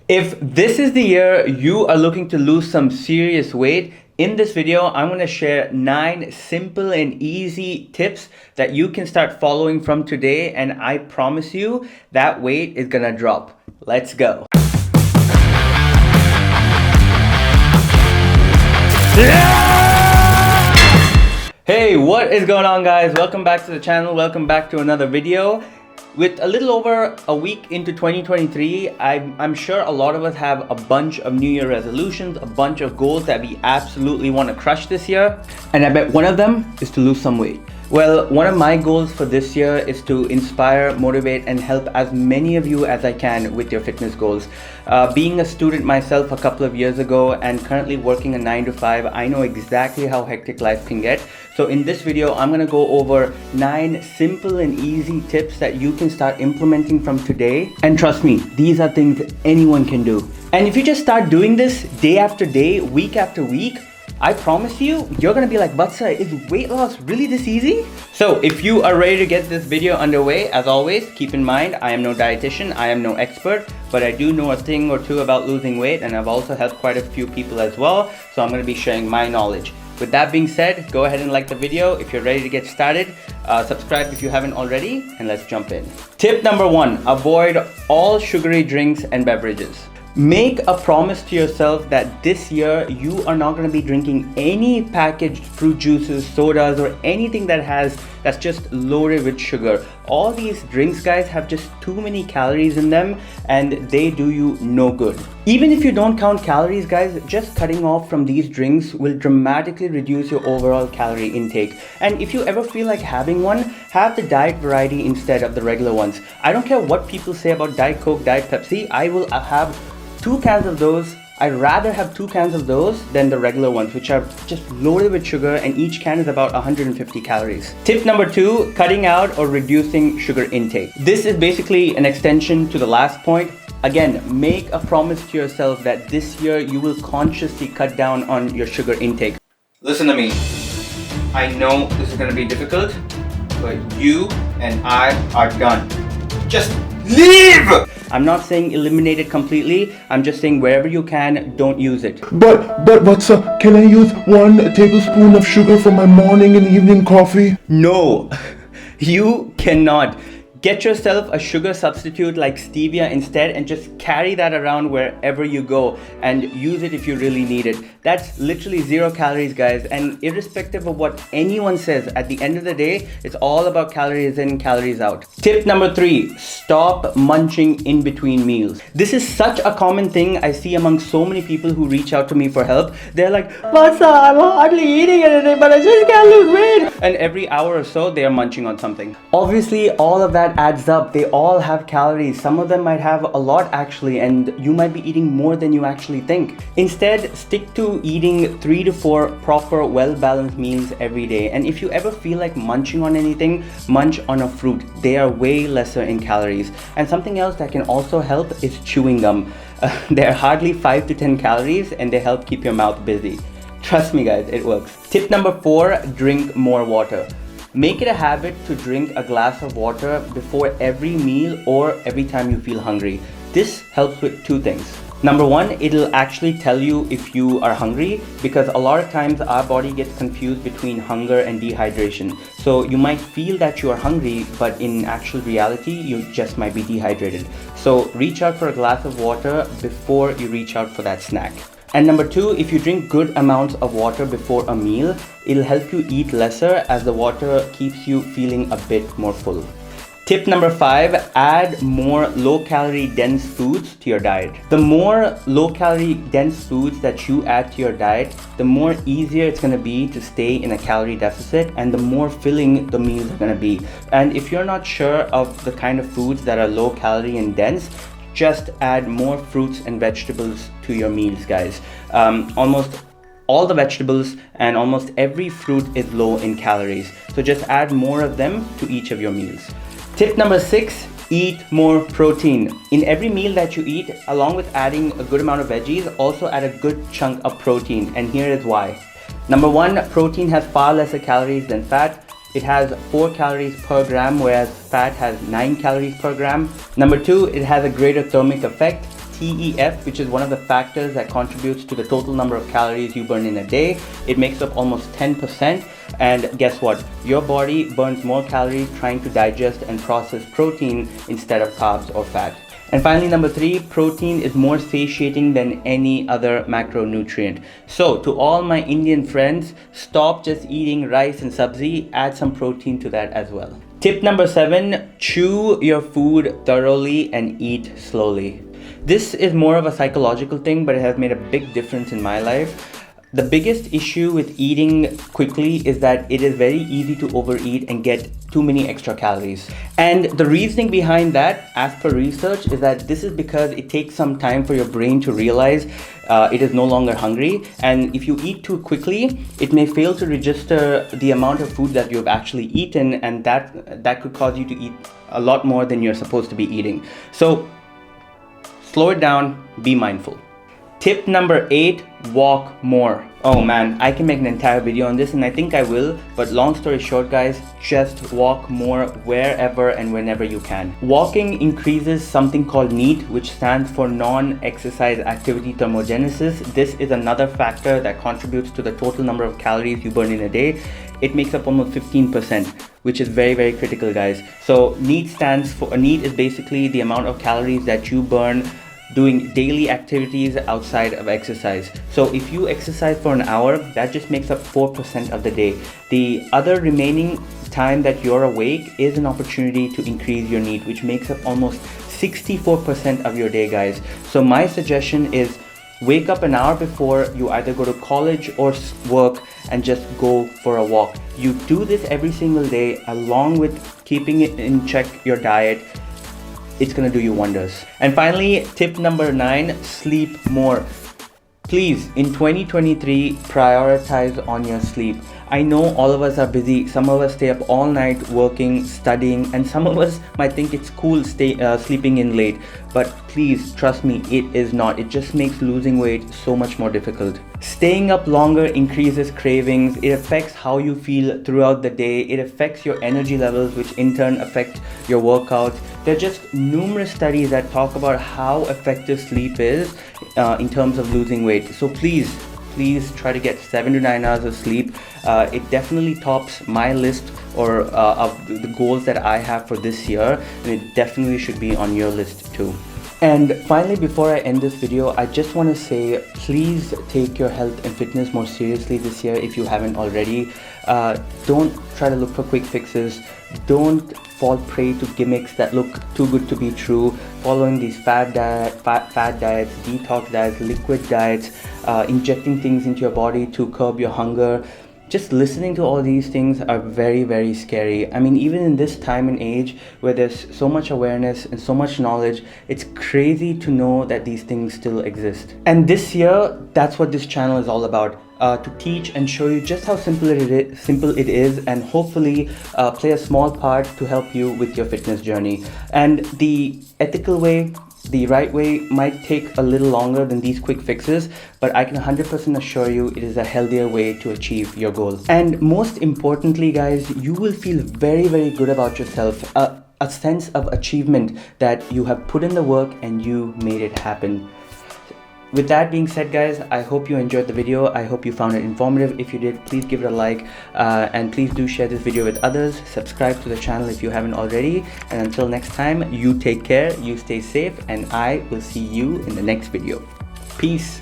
If this is the year you are looking to lose some serious weight, in this video, I'm going to share 9 simple and easy tips that you can start following from today, and I promise you that weight is going to drop. Let's go. Hey, what is going on, guys? Welcome back to the channel. Welcome back to another video. With a little over a week into 2023, I'm sure a lot of us have a bunch of New Year resolutions, a bunch of goals that we absolutely want to crush this year. And I bet one of them is to lose some weight. Well, one of my goals for this year is to inspire, motivate, and help as many of you as I can with your fitness goals. Being a student myself a couple of years ago and currently working a 9 to 5, I know exactly how hectic life can get. So in this video, I'm going to go over 9 simple and easy tips that you can start implementing from today. And trust me, these are things anyone can do. And if you just start doing this day after day, week after week, I promise you, you're gonna be like, Vatsa, is weight loss really this easy? So if you are ready to get this video underway, as always, keep in mind, I am no dietitian, I am no expert, but I do know a thing or two about losing weight, and I've also helped quite a few people as well, so I'm gonna be sharing my knowledge. With that being said, go ahead and like the video if you're ready to get started. Subscribe if you haven't already, and let's jump in. Tip number 1, avoid all sugary drinks and beverages. Make a promise to yourself that this year you are not going to be drinking any packaged fruit juices, sodas, or anything that's just loaded with sugar. All these drinks, guys, have just too many calories in them and they do you no good. Even if you don't count calories, guys, just cutting off from these drinks will dramatically reduce your overall calorie intake. And if you ever feel like having one, have the diet variety instead of the regular ones. I don't care what people say about Diet Coke, Diet Pepsi, I will have 2 cans of those. I'd rather have 2 cans of those than the regular ones, which are just loaded with sugar, and each can is about 150 calories. Tip number 2, cutting out or reducing sugar intake. This is basically an extension to the last point. Again, make a promise to yourself that this year you will consciously cut down on your sugar intake. Listen to me. I know this is going to be difficult, but you and I are done. Just leave! I'm not saying eliminate it completely. I'm just saying wherever you can, don't use it. But Vatsa, can I use 1 tablespoon of sugar for my morning and evening coffee? No, you cannot. Get yourself a sugar substitute like stevia instead and just carry that around wherever you go and use it if you really need it. That's literally 0 calories, guys, and irrespective of what anyone says, at the end of the day, it's all about calories in, calories out. Tip number 3, stop munching in between meals. This is such a common thing I see among so many people who reach out to me for help. They're like, Vatsa, I'm hardly eating anything, but I just can't lose weight. And every hour or so, they are munching on something. Obviously, all of that adds up. They all have calories. Some of them might have a lot actually, and you might be eating more than you actually think. Instead, stick to eating 3 to 4 proper, well-balanced meals every day. And if you ever feel like munching on anything, munch on a fruit. They are way lesser in calories. And something else that can also help is chewing gum. They're hardly 5 to 10 calories and they help keep your mouth busy. Trust me, guys, it works. Tip number 4, drink more water. Make it a habit to drink a glass of water before every meal or every time you feel hungry. This helps with 2 things. Number 1, it'll actually tell you if you are hungry, because a lot of times our body gets confused between hunger and dehydration. So you might feel that you are hungry, but in actual reality, you just might be dehydrated. So reach out for a glass of water before you reach out for that snack. And number 2, if you drink good amounts of water before a meal, it'll help you eat lesser as the water keeps you feeling a bit more full. Tip number 5, add more low-calorie dense foods to your diet. The more low-calorie dense foods that you add to your diet, the more easier it's going to be to stay in a calorie deficit and the more filling the meals are going to be. And if you're not sure of the kind of foods that are low-calorie and dense, just add more fruits and vegetables to your meals, guys. Almost all the vegetables and almost every fruit is low in calories. So just add more of them to each of your meals. Tip number 6, eat more protein. In every meal that you eat, along with adding a good amount of veggies, also add a good chunk of protein. And here is why. Number 1, protein has far lesser calories than fat. It has 4 calories per gram, whereas fat has 9 calories per gram. Number 2, it has a greater thermic effect. TEF, which is one of the factors that contributes to the total number of calories you burn in a day. It makes up almost 10%. And guess what? Your body burns more calories trying to digest and process protein instead of carbs or fat. And finally, number 3, protein is more satiating than any other macronutrient. So to all my Indian friends, stop just eating rice and sabzi, add some protein to that as well. Tip number 7, chew your food thoroughly and eat slowly. This is more of a psychological thing, but it has made a big difference in my life. The biggest issue with eating quickly is that it is very easy to overeat and get too many extra calories. And the reasoning behind that, as per research, is that this is because it takes some time for your brain to realize it is no longer hungry. And if you eat too quickly, it may fail to register the amount of food that you've actually eaten, and that could cause you to eat a lot more than you're supposed to be eating. So slow it down, be mindful. Tip number 8, walk more. Oh man, I can make an entire video on this, and I think I will, but long story short guys, just walk more wherever and whenever you can. Walking increases something called NEAT, which stands for non-exercise activity thermogenesis. This is another factor that contributes to the total number of calories you burn in a day. It makes up almost 15%, which is very, very critical guys. So NEAT is basically the amount of calories that you burn doing daily activities outside of exercise. So if you exercise for an hour, that just makes up 4% of the day. The other remaining time that you're awake is an opportunity to increase your NEAT, which makes up almost 64% of your day guys. So my suggestion is wake up an hour before you either go to college or work and just go for a walk. You do this every single day along with keeping it in check your diet. It's gonna do you wonders. And finally, tip number 9, sleep more. Please, in 2023, prioritize on your sleep. I know all of us are busy. Some of us stay up all night working, studying, and some of us might think it's cool sleeping in late. But please, trust me, it is not. It just makes losing weight so much more difficult. Staying up longer increases cravings. It affects how you feel throughout the day. It affects your energy levels, which in turn affect your workouts. There are just numerous studies that talk about how effective sleep is in terms of losing weight. So please try to get 7 to 9 hours of sleep. It definitely tops my list of the goals that I have for this year, and it definitely should be on your list too. And finally, before I end this video, I just want to say, please take your health and fitness more seriously this year if you haven't already. Don't try to look for quick fixes. Don't fall prey to gimmicks that look too good to be true. Following these fad diets, detox diets, liquid diets, injecting things into your body to curb your hunger. Just listening to all these things are very, very scary. I mean, even in this time and age where there's so much awareness and so much knowledge, it's crazy to know that these things still exist. And this year, that's what this channel is all about. To teach and show you just how simple it is, and hopefully play a small part to help you with your fitness journey. And the ethical way, the right way, might take a little longer than these quick fixes, but I can 100% assure you it is a healthier way to achieve your goal. And most importantly guys, you will feel very, very good about yourself. A sense of achievement that you have put in the work and you made it happen. With that being said guys, I hope you enjoyed the video. I hope you found it informative. If you did, please give it a like, and please do share this video with others. Subscribe to the channel if you haven't already, and until next time, you take care, you stay safe, and I will see you in the next video. Peace.